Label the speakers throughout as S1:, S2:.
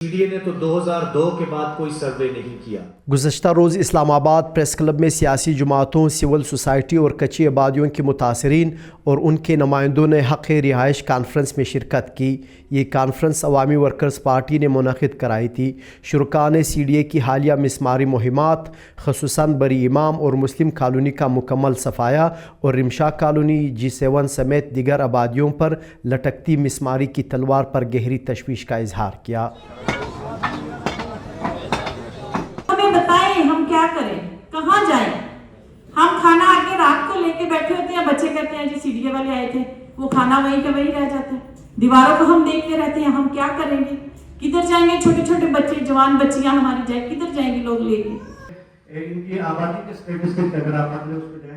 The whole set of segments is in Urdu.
S1: CDA نے تو 2002 کے بعد کوئی سروے نہیں کیا۔
S2: گزشتہ روز اسلام آباد پریس کلب میں سیاسی جماعتوں، سول سوسائٹی اور کچی آبادیوں کے متاثرین اور ان کے نمائندوں نے حق رہائش کانفرنس میں شرکت کی۔ یہ کانفرنس عوامی ورکرز پارٹی نے منعقد کرائی تھی۔ شرکاء نے CDA کی حالیہ مسماری مہمات، خصوصاً بری امام اور مسلم کالونی کا مکمل صفایا اور رمشا کالونی، G7 سمیت دیگر آبادیوں پر لٹکتی مسماری کی تلوار پر گہری تشویش کا اظہار کیا۔
S3: بتائیں ہم کیا کریں، کہاں جائیں؟ ہم کھانا آگے رات کو لے کے بیٹھے ہوتے ہیں، بچے کہتے ہیں جی CDA والے آئے تھے، وہ کھانا وہیں کا وہیں رہ جاتا ہے، دیواروں کو ہم دیکھتے رہتے ہیں، ہم کیا کریں گے؟ کدھر جائیں گے؟ چھوٹے چھوٹے بچے، جوان بچیاں ہماری جائیں، کدھر جائیں گے لوگ لے کے؟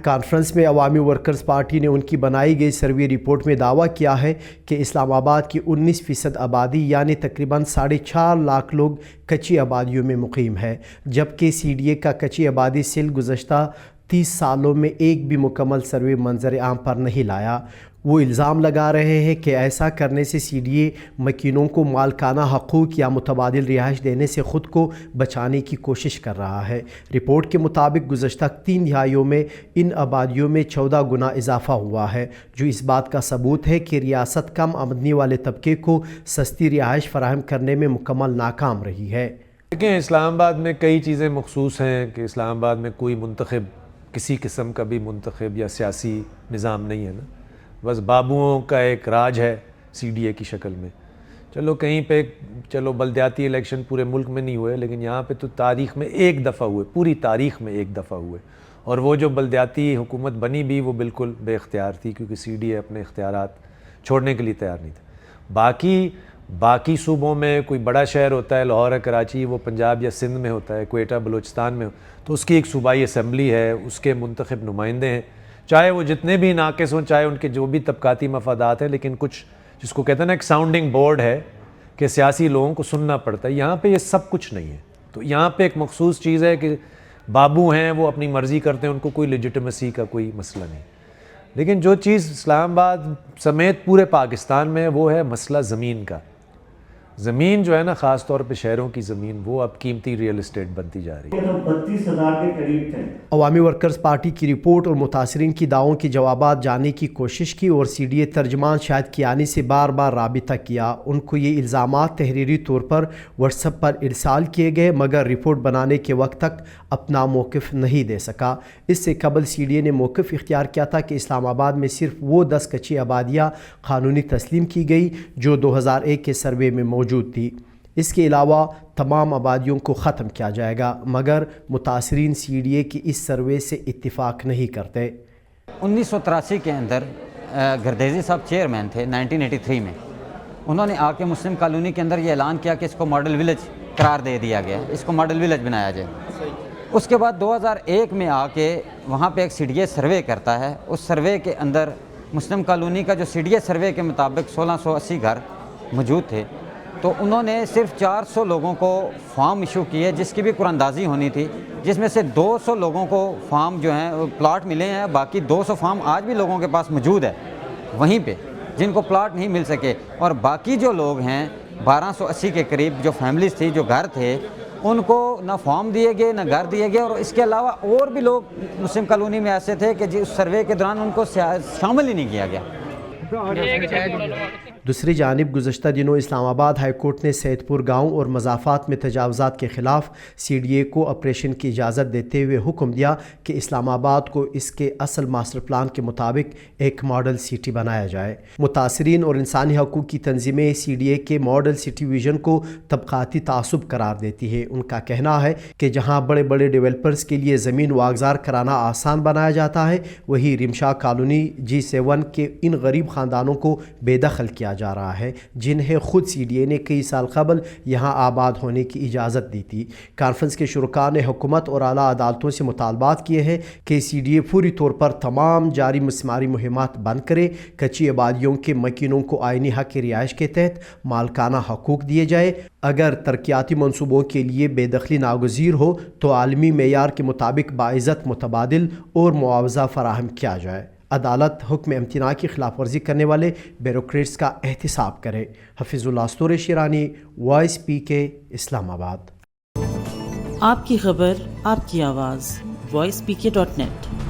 S2: کانفرنس میں عوامی ورکرز پارٹی نے ان کی بنائی گئی سروے رپورٹ میں دعویٰ کیا ہے کہ اسلام آباد کی 19% آبادی یعنی تقریباً 4.5 لاکھ لوگ کچی آبادیوں میں مقیم ہے، جبکہ CDA کا کچی آبادی سیل گزشتہ 30 سالوں میں ایک بھی مکمل سروے منظر عام پر نہیں لایا۔ وہ الزام لگا رہے ہیں کہ ایسا کرنے سے CDA مکینوں کو مالکانہ حقوق یا متبادل رہائش دینے سے خود کو بچانے کی کوشش کر رہا ہے۔ رپورٹ کے مطابق گزشتہ 3 دہائیوں میں ان آبادیوں میں 14 گنا اضافہ ہوا ہے، جو اس بات کا ثبوت ہے کہ ریاست کم آمدنی والے طبقے کو سستی رہائش فراہم کرنے میں مکمل ناکام رہی ہے۔
S4: دیکھیں، اسلام آباد میں کئی چیزیں مخصوص ہیں کہ اسلام آباد میں کوئی منتخب، کسی قسم کا بھی منتخب یا سیاسی نظام نہیں ہے نا، بس بابوؤں کا ایک راج ہے CDA کی شکل میں۔ چلو کہیں پہ بلدیاتی الیکشن پورے ملک میں نہیں ہوئے، لیکن یہاں پہ تو تاریخ میں ایک دفعہ ہوئے، پوری تاریخ میں ایک دفعہ ہوئے، اور وہ جو بلدیاتی حکومت بنی بھی وہ بالکل بے اختیار تھی، کیونکہ CDA اپنے اختیارات چھوڑنے کے لیے تیار نہیں تھا۔ باقی صوبوں میں کوئی بڑا شہر ہوتا ہے، لاہور ہے، کراچی، وہ پنجاب یا سندھ میں ہوتا ہے، کوئٹہ بلوچستان میں ہو، تو اس کی ایک صوبائی اسمبلی ہے، اس کے منتخب نمائندے ہیں، چاہے وہ جتنے بھی ناقص ہوں، چاہے ان کے جو بھی طبقاتی مفادات ہیں، لیکن کچھ جس کو کہتے ہیں نا ایک ساؤنڈنگ بورڈ ہے کہ سیاسی لوگوں کو سننا پڑتا ہے۔ یہاں پہ یہ سب کچھ نہیں ہے، تو یہاں پہ ایک مخصوص چیز ہے کہ بابو ہیں، وہ اپنی مرضی کرتے ہیں، ان کو کوئی لیجٹمیسی کا کوئی مسئلہ نہیں۔ لیکن جو چیز اسلام آباد سمیت پورے پاکستان میں وہ ہے مسئلہ زمین کا۔ زمین جو ہے نا، خاص طور پہ شہروں کی زمین، وہ اب قیمتی ریئل اسٹیٹ بنتی جا رہی ہے۔
S5: 32,000 کے قریب تھے۔
S2: عوامی ورکرز پارٹی کی رپورٹ اور متاثرین کی دعووں کے جوابات جاننے کی کوشش کی اور CDA ترجمان شاہد کیانی سے بار بار رابطہ کیا۔ ان کو یہ الزامات تحریری طور پر واٹس ایپ پر ارسال کیے گئے، مگر رپورٹ بنانے کے وقت تک اپنا موقف نہیں دے سکا۔ اس سے قبل CDA نے موقف اختیار کیا تھا کہ اسلام آباد میں صرف وہ 10 کچی آبادیاں قانونی تسلیم کی گئی جو 2001 کے سروے میں موجود تھی۔ اس کے علاوہ تمام آبادیوں کو ختم کیا جائے گا، مگر متاثرین CDA کی اس سروے سے اتفاق نہیں کرتے۔
S6: 1983 کے اندر گردیزی صاحب چیئرمین تھے 1983 میں، انہوں نے آ کے مسلم کالونی کے اندر یہ اعلان کیا کہ اس کو ماڈل ولیج قرار دے دیا گیا، اس کو ماڈل ولیج بنایا جائے۔ اس کے بعد 2001 میں آ کے وہاں پہ ایک CDA سروے کرتا ہے۔ اس سروے کے اندر مسلم کالونی کا جو CDA سروے کے مطابق 1680 گھر موجود تھے، تو انہوں نے صرف 400 لوگوں کو فارم ایشو کیے، جس کی بھی قرآن اندازی ہونی تھی، جس میں سے 200 لوگوں کو فارم جو ہیں پلاٹ ملے ہیں، باقی 200 فارم آج بھی لوگوں کے پاس موجود ہے وہیں پہ، جن کو پلاٹ نہیں مل سکے۔ اور باقی جو لوگ ہیں 1280 کے قریب جو فیملیز تھی، جو گھر تھے، ان کو نہ فارم دیے گئے نہ گھر دیے گئے، اور اس کے علاوہ اور بھی لوگ مسلم کالونی میں ایسے تھے کہ اس سروے کے دوران ان کو شامل ہی نہیں کیا گیا۔
S2: دوسری جانب گزشتہ دنوں اسلام آباد ہائی کورٹ نے سید پور گاؤں اور مضافات میں تجاوزات کے خلاف CDA کو آپریشن کی اجازت دیتے ہوئے حکم دیا کہ اسلام آباد کو اس کے اصل ماسٹر پلان کے مطابق ایک ماڈل سٹی بنایا جائے۔ متاثرین اور انسانی حقوق کی تنظیمیں CDA کے ماڈل سٹی ویژن کو طبقاتی تعصب قرار دیتی ہے۔ ان کا کہنا ہے کہ جہاں بڑے بڑے ڈیولپرز کے لیے زمین واگزار کرانا آسان بنایا جاتا ہے، وہیں رمشا کالونی G7 کے ان غریب خاندانوں کو بے دخل کیا جا رہا ہے جنہیں خود CDA نے کئی سال قبل یہاں آباد ہونے کی اجازت دی تھی۔ کانفرنس کے شرکاء نے حکومت اور اعلیٰ عدالتوں سے مطالبات کیے ہیں کہ CDA فوری طور پر تمام جاری مسماری مہمات بند کرے، کچی آبادیوں کے مکینوں کو آئینی حق رہائش کے تحت مالکانہ حقوق دیے جائے۔ اگر ترقیاتی منصوبوں کے لیے بے دخلی ناگزیر ہو تو عالمی معیار کے مطابق باعزت متبادل اور معاوضہ فراہم کیا جائے۔ عدالت حکم امتناع کی خلاف ورزی کرنے والے بیوروکریٹس کا احتساب کرے۔ حفیظ اللہ استور شیرانی، وائس PK، اسلام آباد۔
S7: آپ کی خبر، آپ کی آواز، voicepk.net